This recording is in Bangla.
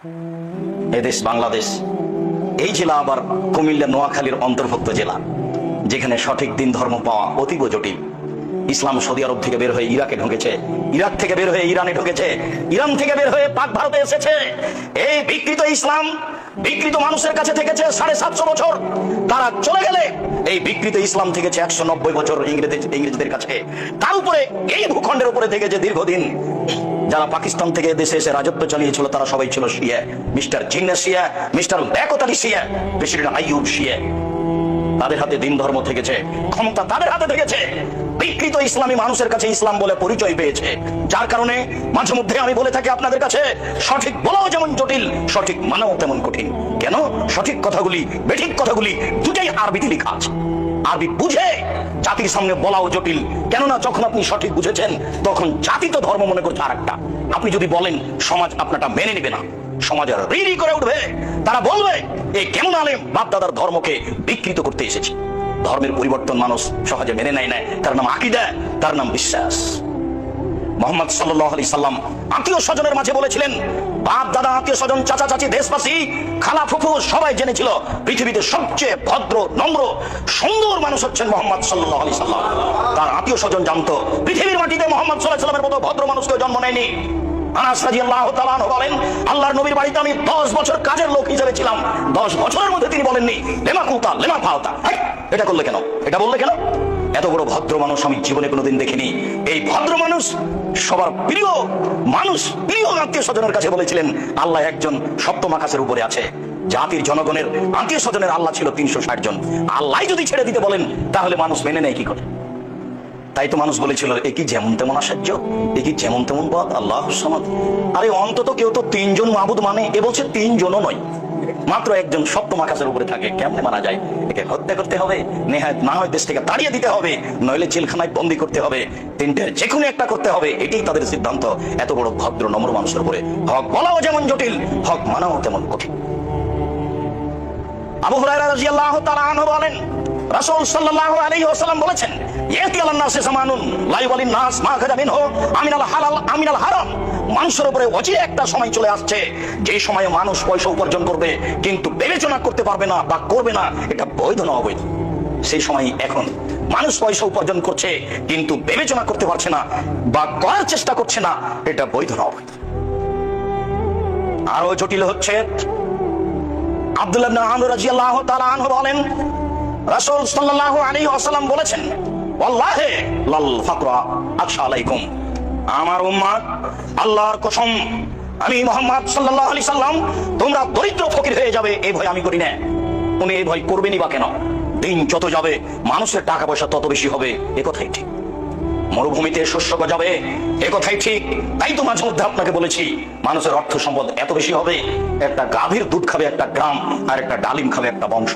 এদেশ বাংলাদেশ, এই জেলা আবার কুমিল্লা নোয়াখালীর অন্তর্ভুক্ত জেলা, যেখানে সঠিক দিন ধর্ম পাওয়া অতীব জটিল। ইসলাম সৌদি আরব থেকে বের হয়ে ইরাকে ঢুকেছে, ইরাক থেকে বের হয়ে ইরানে ঢুকেছে, ইরান থেকে বের হয়ে পাক ভারতে এসেছে। এই বিকৃত ইসলাম বিকৃত মানুষের কাছে থেকেছে 750 বছর। তারা চলে গেলে এই বিকৃত ইসলাম থেকেছে 190 বছর ইংরেজদের কাছে। তার উপরে এই ভূখণ্ডের উপরে থেকেছে দীর্ঘদিন। যারা পাকিস্তান থেকে দেশে এসে রাজত্ব চালিয়েছিল তারা সবাই ছিল শিয়া। মিস্টার জিন্নাহ শিয়া, মিস্টার লিয়াকত আলী শিয়া, প্রেসিডেন্ট আইয়ুব শিয়া। তাদের হাতে দিন ধর্ম থেকেছে, ক্ষমতা তাদের হাতে থেকেছে। বিকৃত ইসলামী মানুষের কাছে ইসলাম বলে পরিচয় পেয়েছে, যার কারণে মাঝে মধ্যে আমি বলে থাকি আপনাদের কাছে, সঠিক বলাও যেমন জটিল, সঠিক মানাও তেমন কঠিন। কেন? সঠিক কথাগুলি, বেঠিক কথাগুলি দুটাই আরবিতে লেখা আছে। আরবি বুঝে জাতির সামনে বলাও জটিল। কেননা যখন আপনি সঠিক বুঝেছেন তখন জাতি তো ধর্ম মনে করছে আরেকটা। আপনি যদি বলেন, সমাজ আপনারটা মেনে নেবে না, সমাজের রিরি করে উঠবে। তারা বলবে, এই কেমন আলেম বাপ দাদার ধর্মকে বিকৃত করতে এসেছে। ধর্মের পরিবর্তন মানুষ সহজে মেনে নেয় না, তার নাম আকীদা, তার নাম বিশ্বাস। মুহাম্মদ সাল্লাল্লাহু আলাইহি সাল্লাম আত্মীয় স্বজনের মাঝে বলেছিলেন, বাপ দাদা, আত্মীয় স্বজন, চাচা চাচি, দেশবাসী, খালা ফুফু সবাই জেনেছিল পৃথিবীতে সবচেয়ে ভদ্র, নম্র, সুন্দর মানুষ হচ্ছেন মুহাম্মদ সাল্লাল্লাহু আলাইহি সাল্লাম। তার আত্মীয় স্বজন জানতো পৃথিবীর মাটিতে মুহাম্মদ সাল্লাল্লাহু আলাইহি সাল্লামের মতো ভদ্র মানুষ কেউ জন্ম নেয়নি। আনাস রাদিয়াল্লাহু তাআলা আনহু বলেন, আল্লাহর নবীর বাড়িতে আমি 10 বছর কাজের লোক হিসেবে ছিলাম। 10 বছরের মধ্যে তিনি বলেননি লেমা কুতা লেমা ফাওতা, এটা করলে কেন, এটা বললে কেন? এত বড় ভদ্র মানুষ আমি জীবনে কোনোদিন দেখিনি। এই ভদ্র মানুষ সবার প্রিয় মানুষ, প্রিয় আত্মীয় স্বজনের কাছে বলেছিলেন, আল্লাহ একজন, সপ্তম আকাশের উপরে আছে। জাতির জনগণের আত্মীয় স্বজনের আল্লাহ ছিল 360 জন। আল্লাহ যদি ছেড়ে দিতে বলেন তাহলে মানুষ মেনে নেয় কি করে? তাই তো মানুষ বলেছিল, এ কি যেমন তেমন আশ্চর্য, এ কি যেমন তেমন পথ, আল্লাহ সামাদ। আরে অন্তত কেউ তো 3 জন মাবুদ মানে, এ বলছে 3 জনও নয়, মাত্র একজন সপ্তম আকাশের উপরে থাকে। কেমনে মানা যায়? একে হত্যা করতে হবে, নেহাত না হয় দেশ থেকে তাড়িয়ে দিতে হবে, নইলে জেলখানায় বন্দী করতে হবে, তিনটের যে কোনো একটা করতে হবে। এটাই তাদের সিদ্ধান্ত। এত বড় ভদ্র নম্র মানুষের উপরে হক বলাও যেমন জটিল, হক মানাও তেমন কঠিন। আবু হুরায়রা রাদিয়াল্লাহু তাআলা আনহু বলেন, রাসূল সাল্লাল্লাহু আলাইহি ওয়াসাল্লাম বলেছেন, ইয়াতি আলান নাসি জামানুন লা ইউবালিন নাস মা খাজা মিনহু আমিনাল হালাল আমিনাল হারাম। মানুষের উপরে অচিরে একটা সময় চলে আসছে, যে সময়ে মানুষ পয়সা উপার্জন করবে কিন্তু বিবেচনা করতে পারবে না বা করবে না এটা বৈধ না অবৈধ। সেই সময় এখন মানুষ পয়সা উপার্জন করছে কিন্তু বিবেচনা করতে পারছে না বা করার চেষ্টা করছে না, এটা বৈধ না অবৈধ। আরো জটিল হচ্ছে, আব্দুল্লাহ ইবনে আমর রাদিয়াল্লাহু তাআলা আনহু বলেন, রাসূল সাল্লাল্লাহু আলাইহি ওয়াসাল্লাম বলেছেন, ওয়াল্লাহি লাল ফাকরা আখশা আলাইকুম। আমার উম্মত, আল্লাহর কসম, আমি মুহাম্মদ সাল্লাল্লাহু আলাইহি সাল্লাম, তোমরা দরিদ্র ফকির হয়ে যাবে এই ভয় আমি করি না। উনি এই ভয় করবেনই বা কেন? দিন যত যাবে মানুষের টাকা পয়সা তত বেশি হবে, এ কথাই ঠিক। মরুভূমিতে শস্য গজাবে, এ কথাই ঠিক। তাই তো মাঝে মধ্যে আপনাকে বলেছি, মানুষের অর্থ সম্পদ এত বেশি হবে, একটা গাভীর দুধ খাবে একটা গ্রাম, আর একটা ডালিম খাবে একটা বংশ।